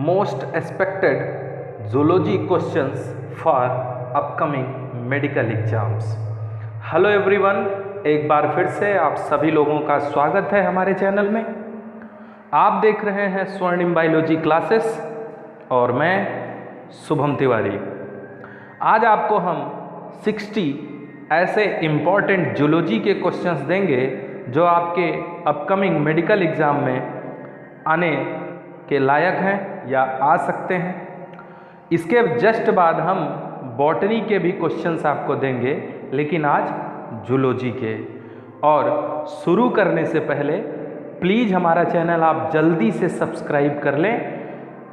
most expected zoology questions for upcoming medical exams। Hello everyone, एक बार फिर से आप सभी लोगों का स्वागत है हमारे चैनल में। आप देख रहे हैं स्वर्णिम बायोलॉजी क्लासेस और मैं शुभम तिवारी। आज आपको हम 60 ऐसे इम्पॉर्टेंट जूलॉजी के क्वेश्चंस देंगे जो आपके अपकमिंग मेडिकल एग्ज़ाम में आने के लायक हैं या आ सकते हैं। इसके जस्ट बाद हम बॉटनी के भी क्वेश्चंस आपको देंगे, लेकिन आज जूलॉजी के। और शुरू करने से पहले प्लीज़ हमारा चैनल आप जल्दी से सब्सक्राइब कर लें,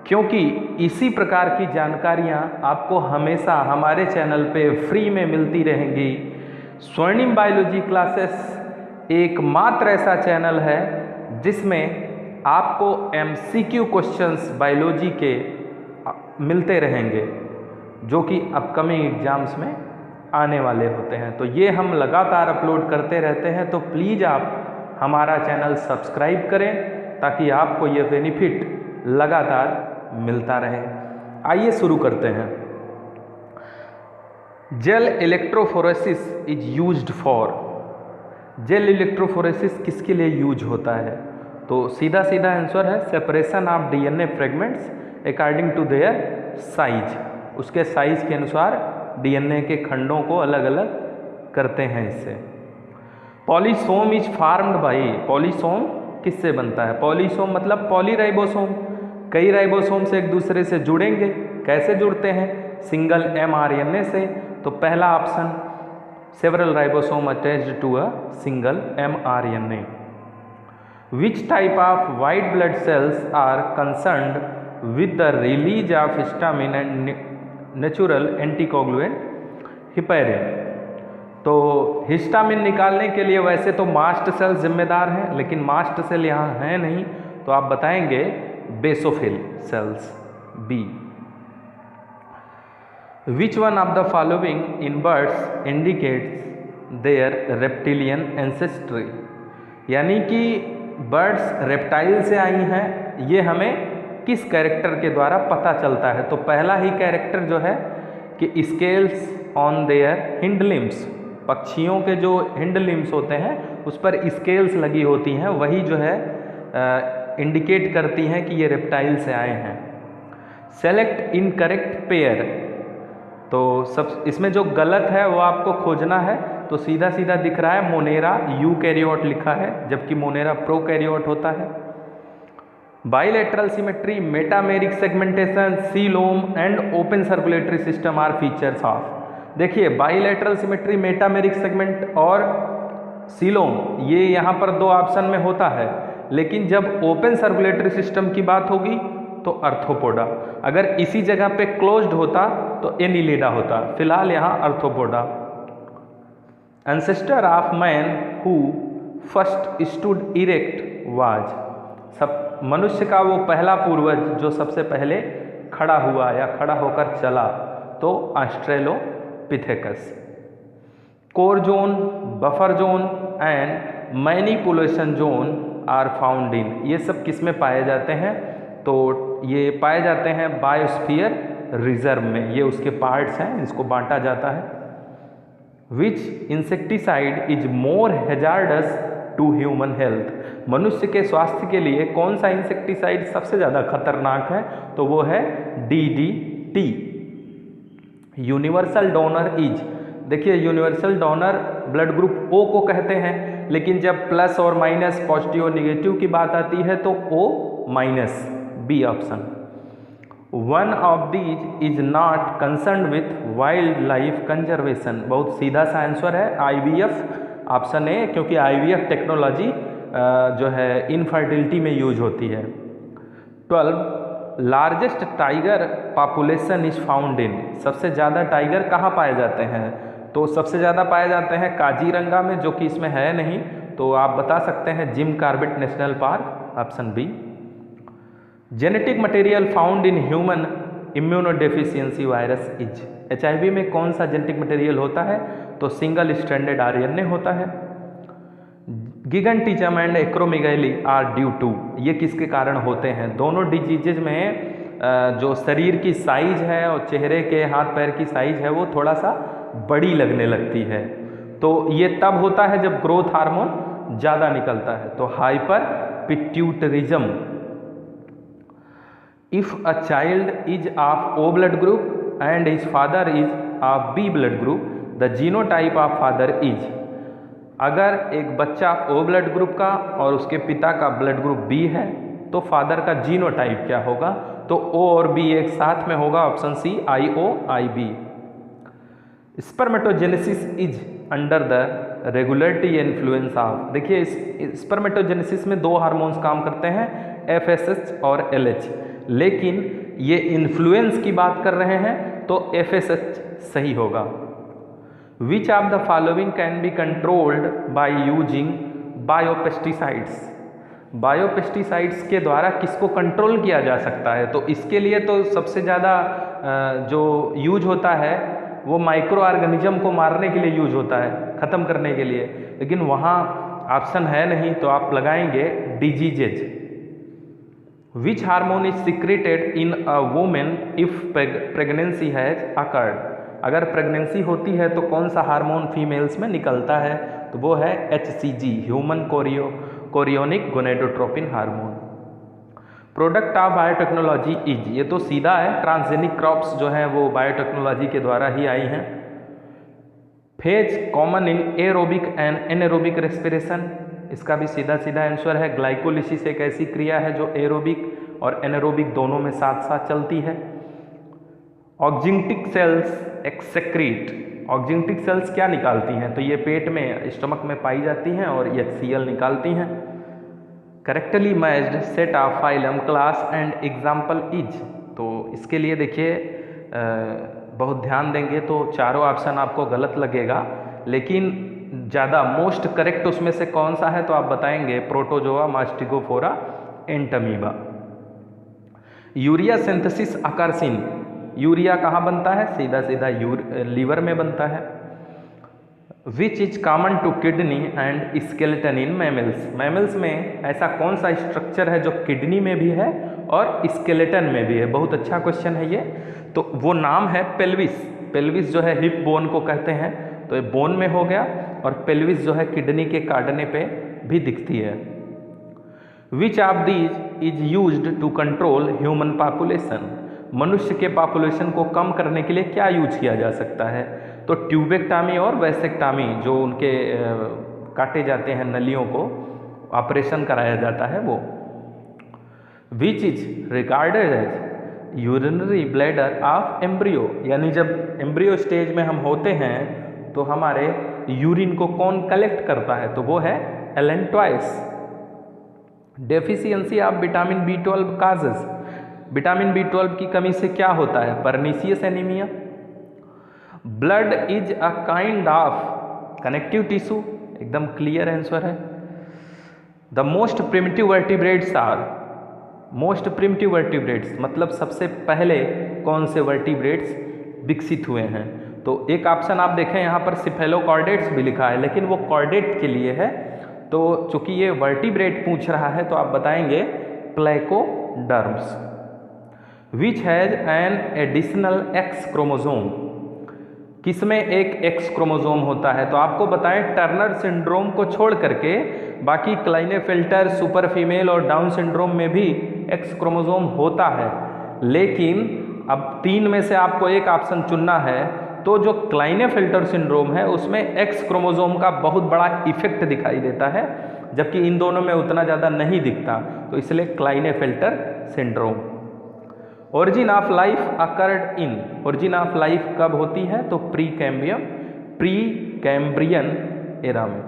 क्योंकि इसी प्रकार की जानकारियाँ आपको हमेशा हमारे चैनल पे फ्री में मिलती रहेंगी। स्वर्णिम बायोलॉजी क्लासेस एकमात्र ऐसा चैनल है जिसमें आपको MCQ क्वेश्चंस बायोलॉजी के मिलते रहेंगे, जो कि अपकमिंग एग्जाम्स में आने वाले होते हैं। तो ये हम लगातार अपलोड करते रहते हैं, तो प्लीज़ आप हमारा चैनल सब्सक्राइब करें ताकि आपको ये बेनिफिट लगातार मिलता रहे। आइए शुरू करते हैं। Gel electrophoresis is used for. Gel electrophoresis किसके लिए यूज होता है? तो सीधा आंसर है separation of DNA fragments according to their size. उसके साइज के अनुसार DNA के खंडों को अलग अलग करते हैं इससे। Polysome is formed by. Polysome किससे बनता है? पॉलीसोम मतलब पॉलीराइबोसोम। कई राइबोसोम से एक दूसरे से जुड़ेंगे। कैसे जुड़ते हैं? सिंगल mRNA से। तो पहला option, several ribosome attached to a single mRNA। Which type of white blood cells are concerned with the release of histamine and natural anticoagulant heparin? तो हिस्टामिन निकालने के लिए वैसे तो मास्ट सेल जिम्मेदार हैं, लेकिन मास्ट सेल यहाँ है नहीं, तो आप बताएंगे basophil cells B। Which one of the following in birds indicates their reptilian ancestry? यानी कि बर्ड्स रेप्टाइल से आई हैं, ये हमें किस कैरेक्टर के द्वारा पता चलता है? तो पहला ही कैरेक्टर जो है कि scales on their hind limbs. पक्षियों के जो हिंड लिम्स होते हैं उस पर स्केल्स लगी होती हैं, वही जो है इंडिकेट करती हैं कि ये रेप्टाइल से आए हैं। Select incorrect pair. तो सब इसमें जो गलत है वो आपको खोजना है। तो सीधा दिख रहा है मोनेरा यूकैरियोट लिखा है, जबकि मोनेरा प्रोकैरियोट होता है। Bilateral symmetry, metameric segmentation, coelom and open circulatory system are features of. देखिए, बाइलेटरल सिमेट्री, मेटामेरिक सेगमेंट और सीलोम, ये यहाँ पर दो ऑप्शन में होता है, लेकिन जब ओपन सर्कुलेटरी सिस्टम की बात होगी तो अर्थोपोडा। अगर इसी जगह पे क्लोज्ड होता तो एनिलिडा होता। फिलहाल यहाँ Arthropoda. Ancestor of man who first stood erect was। सब मनुष्य का वो पहला पूर्वज जो सबसे पहले खड़ा हुआ या खड़ा होकर चला, तो australopithecus. Core zone, buffer zone and manipulation zone are found in. ये सब किस में पाए जाते हैं? तो ये पाए जाते हैं बायोस्फीयर रिजर्व में। ये उसके पार्ट्स हैं, इसको बांटा जाता है। Which insecticide is more hazardous to human health? मनुष्य के स्वास्थ्य के लिए कौन सा इंसेक्टिसाइड सबसे ज़्यादा खतरनाक है? तो वो है DDT। Universal donor is. देखिए, universal donor blood group O को कहते हैं, लेकिन जब प्लस और माइनस, पॉजिटिव और निगेटिव की बात आती है तो O minus, B option. One of these is not concern with wild life conservation. बहुत सीधा सा आंसर है IVF ऑप्शन ए, क्योंकि IVF टेक्नोलॉजी जो है इनफर्टिलिटी में यूज होती है। 12 largest tiger population is found इन। सबसे ज़्यादा टाइगर कहाँ पाए जाते हैं? तो सबसे ज़्यादा पाए जाते हैं काजीरंगा में, जो कि इसमें है नहीं, तो आप बता सकते हैं Jim Corbett national park, option B। Genetic material found in human immunodeficiency virus is. HIV में कौन सा जेनेटिक मटेरियल होता है? तो सिंगल स्ट्रैंडेड RNA होता है। Gigantism and acromegaly are due to. ये किसके कारण होते हैं? दोनों डिजीजेज में जो शरीर की साइज है और चेहरे के हाथ पैर की साइज है वो थोड़ा सा बड़ी लगने लगती है। तो ये तब होता है जब ग्रोथ हार्मोन ज़्यादा निकलता है। तो hyperpituitarism. If a child is of O blood group and his father is of B blood group, the genotype of father is. अगर एक बच्चा ओ ब्लड ग्रुप का और उसके पिता का ब्लड ग्रुप बी है तो फादर का जीनोटाइप क्या होगा? तो ओ और बी एक साथ में होगा, option C IO IB। Spermatogenesis is under the regulatory influence of. देखिए इस स्पर्मेटोजेनेसिस में दो हार्मोन्स काम करते हैं, FSH और LH, लेकिन ये इन्फ्लुएंस की बात कर रहे हैं तो FSH सही होगा। विच of the following can be controlled by using biopesticides. Biopesticides के द्वारा किसको कंट्रोल किया जा सकता है? तो इसके लिए तो सबसे ज़्यादा जो यूज होता है वो माइक्रो ऑर्गेनिज्म को मारने के लिए यूज होता है, ख़त्म करने के लिए, लेकिन वहाँ ऑप्शन है नहीं तो आप लगाएंगे diseases. Which hormone is secreted in a women if pregnancy has occurred. अगर प्रेगनेंसी होती है तो कौन सा हार्मोन फीमेल्स में निकलता है? तो वो है HCG, human chorionic gonadotropin hormone. Product of biotechnology is, ये तो सीधा है, ट्रांसजेनिक क्रॉप्स जो हैं वो बायोटेक्नोलॉजी के द्वारा ही आई हैं। Phase common in aerobic and anaerobic respiration, इसका भी सीधा सीधा आंसर है। ग्लाइकोलिसिस एक ऐसी क्रिया है जो एरोबिक और एनारोबिक दोनों में साथ साथ चलती है। ऑक्जिंटिक सेल्स एक्सेक्रीट, ऑक्जिंटिक सेल्स क्या निकालती हैं? तो ये पेट में, स्टमक में पाई जाती हैं और HCl निकालती हैं। Correctly matched set of phylum class and example is. तो इसके लिए देखिए बहुत ध्यान देंगे तो चारों ऑप्शन आपको गलत लगेगा, लेकिन ज़्यादा मोस्ट करेक्ट उसमें से कौन सा है तो आप बताएंगे protozoa, mastigophora, entamoeba. Urea synthesis occurs in, urea कहाँ बनता है? सीधा सीधा लीवर में बनता है। Which is common to kidney and skeleton in mammals. Mammals में ऐसा कौन सा स्ट्रक्चर है जो किडनी में भी है और स्केलेटन में भी है? बहुत अच्छा क्वेश्चन है ये। तो वो नाम है पेल्विस। पेल्विस जो है हिप बोन को कहते हैं, तो ये बोन में हो गया, और पेल्विस जो है किडनी के काटने पे भी दिखती है। Which of these is used to control human population. मनुष्य के पॉपुलेशन को कम करने के लिए क्या यूज किया जा सकता है? तो ट्यूबेक्टामी और वैसेक्टामी, जो उनके काटे जाते हैं नलियों को, ऑपरेशन कराया जाता है वो। Which is regarded as urinary bladder of embryo, यानी जब एम्ब्रियो स्टेज में हम होते हैं तो हमारे यूरिन को कौन कलेक्ट करता है? तो वो है allantois. Deficiency of vitamin B12 causes, vitamin B12 की कमी से क्या होता है? Pernicious anaemia. Blood is a kind of connective tissue, एकदम क्लियर आंसर है। The most primitive vertebrates are, most primitive vertebrates मतलब सबसे पहले कौन से वर्टिब्रेट्स विकसित हुए हैं? तो एक ऑप्शन आप देखें यहाँ पर सिफेलोकॉर्डेट्स भी लिखा है, लेकिन वो कॉर्डेट के लिए है, तो चूंकि ये वर्टिब्रेट पूछ रहा है तो आप बताएंगे placoderms. Which has an additional X chromosome, किसमें एक X क्रोमोजोम होता है? तो आपको बताएं टर्नर सिंड्रोम को छोड़ करके बाकी क्लाइनेफेल्टर, सुपर फीमेल और डाउन सिंड्रोम में भी X क्रोमोजोम होता है, लेकिन अब तीन में से आपको एक ऑप्शन चुनना है। तो जो क्लाइनेफेल्टर सिंड्रोम है उसमें X क्रोमोजोम का बहुत बड़ा इफेक्ट दिखाई देता है, जबकि इन दोनों में उतना ज़्यादा नहीं दिखता, तो इसलिए Klinefelter syndrome. Origin of life occurred in, origin of life कब होती है? तो प्री कैम्ब्रियन एरा में।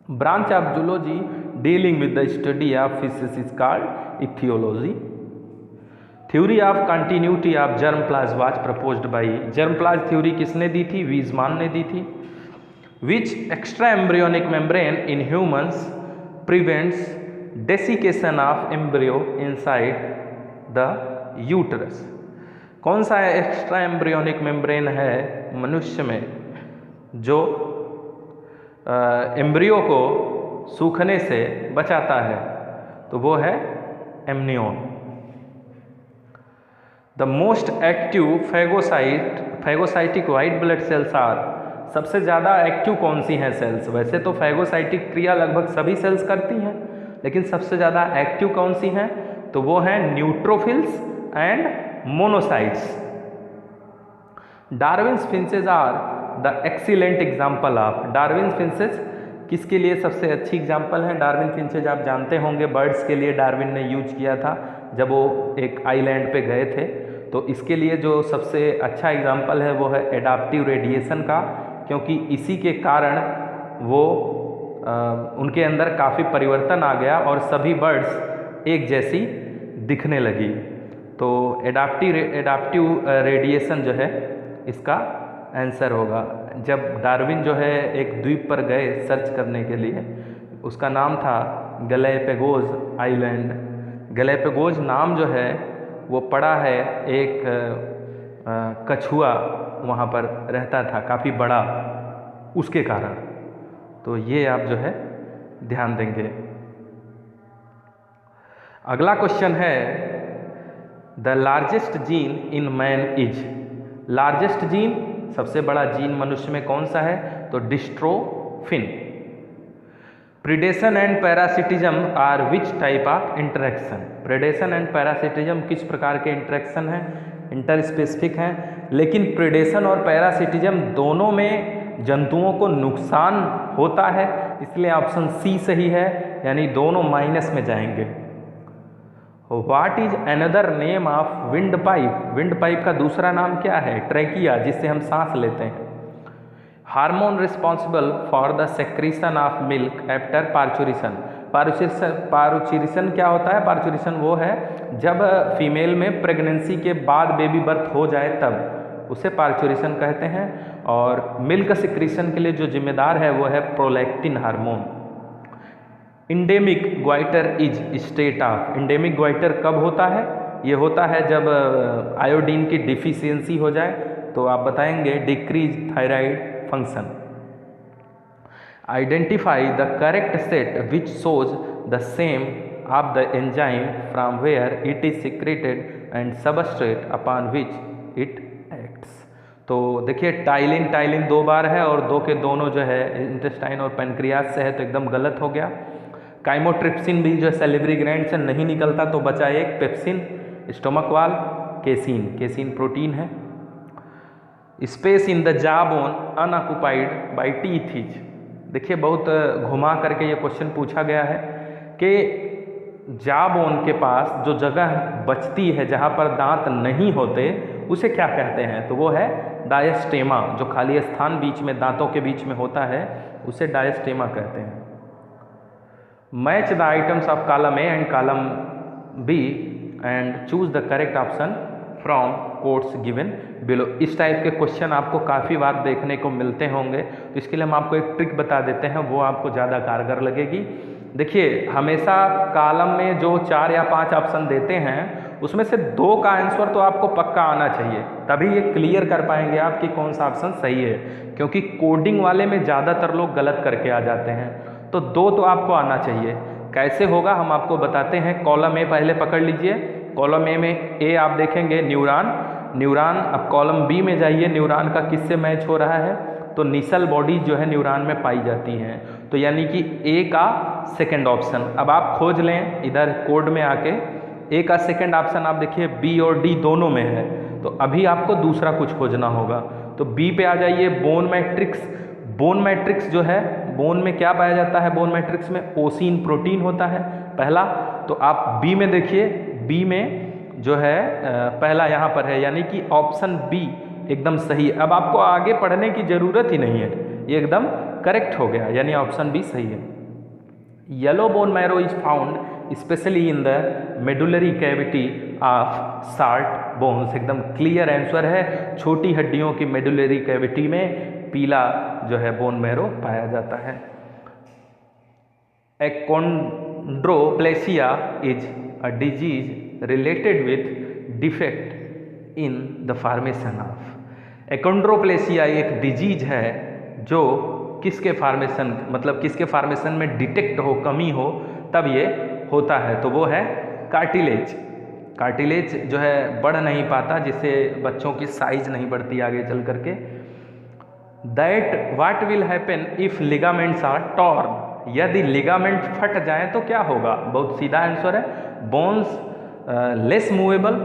Branch of zoology dealing with the study of fishes is called ichthyology. Theory of continuity of germplasm was proposed by, germplasm theory किसने दी थी? Weismann ने दी थी। Which extra embryonic membrane in humans prevents desiccation of embryo inside the uterus. कौन सा extra embryonic membrane है मनुष्य में जो एम्ब्रियो को सूखने से बचाता है? तो वो है amnion. The most active phagocytic white blood cells are, सबसे ज़्यादा एक्टिव कौन सी हैं सेल्स? वैसे तो फैगोसाइटिक क्रिया लगभग सभी सेल्स करती हैं, लेकिन सबसे ज़्यादा एक्टिव कौन सी हैं? तो वो हैं neutrophils and monocytes. Darwin's finches are the excellent example of, Darwin finches किसके लिए सबसे अच्छी एग्जाम्पल है? डार्विन फिंचेज आप जानते होंगे बर्ड्स के लिए डार्विन ने यूज किया था जब वो एक आइलैंड पे गए थे। तो इसके लिए जो सबसे अच्छा एग्जाम्पल है वो है एडाप्टिव रेडिएशन का, क्योंकि इसी के कारण वो उनके अंदर काफ़ी परिवर्तन आ गया और सभी बर्ड्स एक जैसी दिखने लगी। तो एडाप्टिव रेडिएशन जो है इसका आंसर होगा। जब डार्विन जो है एक द्वीप पर गए सर्च करने के लिए, उसका नाम था गैलापागोस आइलैंड। गैलापागोस नाम जो है वो पड़ा है एक कछुआ वहाँ पर रहता था काफ़ी बड़ा, उसके कारण। तो ये आप जो है ध्यान देंगे। अगला क्वेश्चन है the largest gene in man is, largest gene सबसे बड़ा जीन मनुष्य में कौन सा है? तो dystrophin. Predation and parasitism are which type of interaction, predation and parasitism किस प्रकार के इंटरेक्शन हैं? इंटर स्पेसिफिक हैं, लेकिन प्रीडेशन और पैरासिटिज्म दोनों में जंतुओं को नुकसान होता है, इसलिए ऑप्शन सी सही है, यानी दोनों माइनस में जाएंगे। What is another name of wind pipe, wind pipe का दूसरा नाम क्या है? ट्रैकिया, जिससे हम सांस लेते हैं। Hormone responsible for the secretion of milk after parturition, parturition क्या होता है? पार्चुरेशन वो है जब फीमेल में प्रेगनेंसी के बाद बेबी बर्थ हो जाए तब, उसे पार्चुरेशन कहते हैं। और मिल्क सिक्रीशन के लिए जो जिम्मेदार है वो है prolactin hormone. Endemic goitre is state of, endemic goitre कब होता है? ये होता है जब आयोडीन की डिफिशियंसी हो जाए। तो आप बताएंगे decrease thyroid function. Identify the correct set which shows the same of the enzyme from where it is secreted and substrate upon which it acts. तो देखिए टाइलिन, टाइलिन दो बार है और दो के दोनों जो है इंटेस्टाइन और पेनक्रियाज से है, तो एकदम गलत हो गया। काइमोट्रिप्सिन भी जो सैलिवरी ग्लैंड से नहीं निकलता, तो बचा एक pepsin, stomach wall, casein, casein protein है। Space in the jaw bone unoccupied by teeth is, देखिए बहुत घुमा करके ये क्वेश्चन पूछा गया है कि जा बोन के पास जो जगह बचती है जहाँ पर दांत नहीं होते उसे क्या कहते हैं? तो वो है डायस्टेमा, जो खाली स्थान बीच में दांतों के बीच में होता है उसे डायस्टेमा कहते हैं। Match the items of column A and column B and choose the correct option from codes given below. इस टाइप के क्वेश्चन आपको काफ़ी बार देखने को मिलते होंगे, तो इसके लिए हम आपको एक ट्रिक बता देते हैं, वो आपको ज़्यादा कारगर लगेगी। देखिए हमेशा कॉलम में जो 4 या 5 ऑप्शन देते हैं उसमें से 2 का आंसर तो आपको पक्का आना चाहिए, तभी ये क्लियर कर पाएंगे आप कि कौन सा ऑप्शन सही है, क्योंकि कोडिंग वाले में ज़्यादातर लोग गलत करके आ जाते हैं। तो 2 तो आपको आना चाहिए। कैसे होगा हम आपको बताते हैं। कॉलम ए पहले पकड़ लीजिए, कॉलम ए में ए आप देखेंगे न्यूरॉन, न्यूरॉन। अब कॉलम बी में जाइए, न्यूरॉन का किससे मैच हो रहा है? तो निसल बॉडीज जो है न्यूरॉन में पाई जाती हैं, तो यानी कि ए का सेकंड ऑप्शन। अब आप खोज लें इधर कोड में आके, ए का सेकंड ऑप्शन आप देखिए बी और डी दोनों में है, तो अभी आपको दूसरा कुछ खोजना होगा। तो बी पे आ जाइए, बोन मैट्रिक्स। बोन मैट्रिक्स जो है, बोन में क्या पाया जाता है? बोन मैट्रिक्स में ओसिन प्रोटीन होता है पहला। तो आप बी में देखिए, बी में जो है पहला यहाँ पर है, यानी कि ऑप्शन बी एकदम सही है। अब आपको आगे पढ़ने की ज़रूरत ही नहीं है, ये एकदम करेक्ट हो गया, यानी ऑप्शन बी सही है। Yellow bone marrow is found specially in the medullary cavity of short bones, एकदम क्लियर आंसर है। छोटी हड्डियों की मेडुलरी कैविटी में पीला जो है बोन मैरो पाया जाता है। Achondroplasia is a disease related with defect in the formation of. Achondroplasia एक डिजीज है जो किसके फॉर्मेशन, मतलब किसके फॉर्मेशन में डिटेक्ट हो, कमी हो, तब ये होता है। तो वो है कार्टिलेज। कार्टिलेज जो है बढ़ नहीं पाता, जिससे बच्चों की साइज नहीं बढ़ती आगे चल करके। That what will happen if ligaments are torn, यदि लिगामेंट फट जाए तो क्या होगा? बहुत सीधा आंसर है, बोन्स लेस मूवेबल,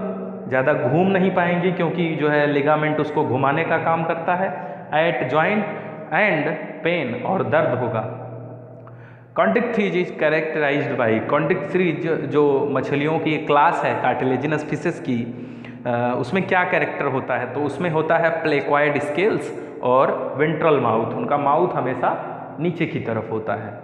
ज़्यादा घूम नहीं पाएंगी क्योंकि जो है लिगामेंट उसको घुमाने का काम करता है। एट जॉइंट एंड पेन, और दर्द होगा। कॉन्टिक्थ्रीज इज कैरेक्टराइज्ड बाई, कॉन्टिक्थ्रीज जो मछलियों की एक क्लास है कार्टिलेजिनस फिशेस की, उसमें क्या कैरेक्टर होता है? तो उसमें होता है प्लेक्वाइड स्केल्स और वेंट्रल माउथ, उनका माउथ हमेशा नीचे की तरफ होता है।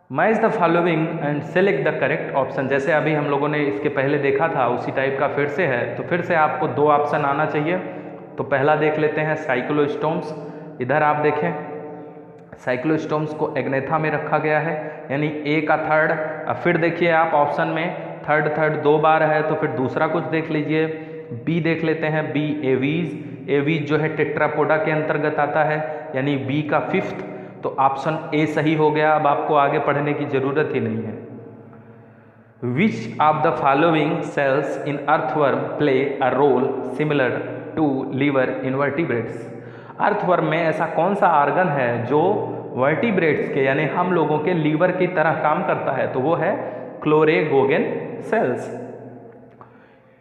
Match the following and select the correct option, जैसे अभी हम लोगों ने इसके पहले देखा था उसी टाइप का फिर से है, तो फिर से आपको 2 ऑप्शन आना चाहिए। तो पहला देख लेते हैं साइक्लोस्टोम्स, इधर आप देखें साइक्लोस्टोम्स को एग्नेथा में रखा गया है, यानी ए का थर्ड। अब फिर देखिए आप ऑप्शन में थर्ड 2 बार है, तो फिर दूसरा कुछ देख लीजिए। बी देख लेते हैं, बी एवीज, एवीज जो है टेट्रापोडा के अंतर्गत आता है, यानी बी का 5th, तो ऑप्शन ए सही हो गया। अब आपको आगे पढ़ने की जरूरत ही नहीं है। Which of the following cells in earthworm play a role similar to liver in vertebrates, earthworm में ऐसा कौन सा ऑर्गन है जो वर्टिब्रेट्स के यानी हम लोगों के लीवर की तरह काम करता है? तो वो है chloragogen cells.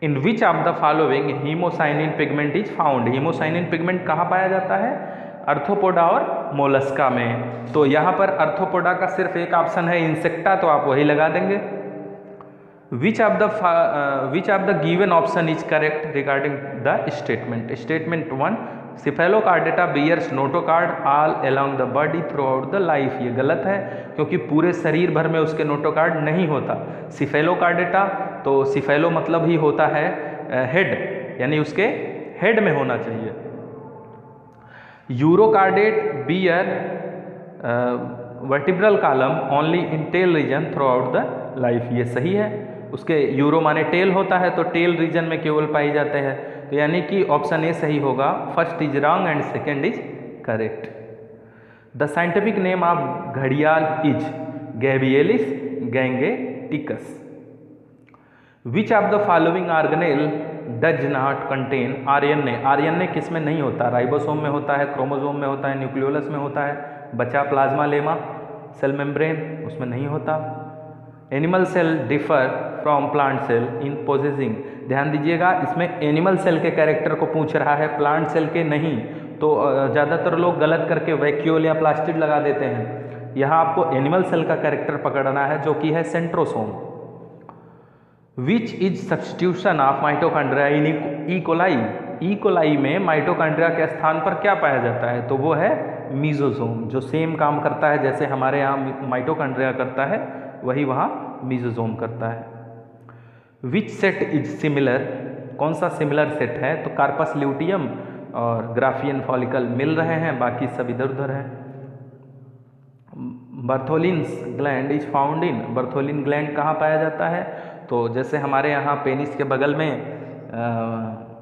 In which of the following haemocyanin pigment is found, haemocyanin pigment कहाँ पाया जाता है? अर्थोपोडा और मोलस्का में। तो यहाँ पर अर्थोपोडा का सिर्फ एक ऑप्शन है इंसेक्टा, तो आप वही लगा देंगे। Which of the given option is correct regarding the statement, statement 1 cephalochordata bears notochord all along the body throughout the life, ये गलत है क्योंकि पूरे शरीर भर में उसके नोटोकार्ड नहीं होता। सिफेलोकार्डेटा, तो सिफेलो मतलब ही होता है हेड, यानी उसके हेड में होना चाहिए। Urochordate bear vertebral column only in tail region throughout the life, ये सही है। उसके यूरो माने टेल होता है, तो टेल रीजन में केवल पाई जाते हैं, तो यानी कि ऑप्शन ए सही होगा। First is wrong and second is correct. The scientific name of घड़ियाल is Gavialis gangeticus. Which of the following organelle does not contain RNA, RNA किस में नहीं होता? राइबोसोम में होता है, क्रोमोसोम में होता है, न्यूक्लियोलस में होता है, बचा प्लाज्मा लेमा, सेल मेम्ब्रेन, उसमें नहीं होता। Animal cell differ from plant cell in possessing, ध्यान दीजिएगा इसमें एनिमल सेल के कैरेक्टर को पूछ रहा है, प्लांट सेल के नहीं। तो ज़्यादातर लोग गलत करके वैक्यूल या प्लास्टिड लगा देते हैं, यहाँ आपको एनिमल सेल का कैरेक्टर पकड़ना है जो कि है centrosome. Which is substitution of mitochondria in E coli, E coli में माइटोकॉन्ड्रिया के स्थान पर क्या पाया जाता है? तो वो है मीजोसोम, जो सेम काम करता है जैसे हमारे यहाँ माइटोकॉन्ड्रिया करता है, वही वहाँ मीजोसोम करता है। विच सेट इज सिमिलर, कौन सा सिमिलर सेट है? तो कार्पस ल्यूटियम और ग्राफियन फॉलिकल मिल रहे हैं, बाकी सब इधर उधर हैं। Bartholin's gland is found in, Bartholin gland कहाँ पाया जाता है? तो जैसे हमारे यहाँ पेनिस के बगल में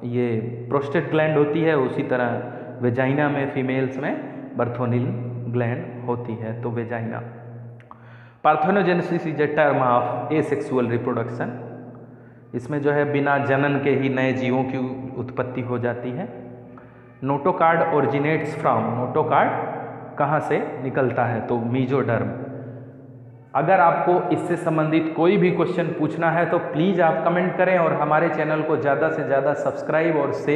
ये प्रोस्टेट ग्लैंड होती है, उसी तरह वेजाइना में फीमेल्स में बर्थोलिन ग्लैंड होती है, तो vagina. Parthenogenesis is a term of asexual reproduction, इसमें जो है बिना जनन के ही नए जीवों की उत्पत्ति हो जाती है। नोटोकार्ड ओरिजिनेट्स फ्रॉम, नोटोकार्ड कहाँ से निकलता है? तो मीजोडर्म। अगर आपको इससे संबंधित कोई भी क्वेश्चन पूछना है तो प्लीज़ आप कमेंट करें और हमारे चैनल को ज़्यादा से ज़्यादा सब्सक्राइब और शेयर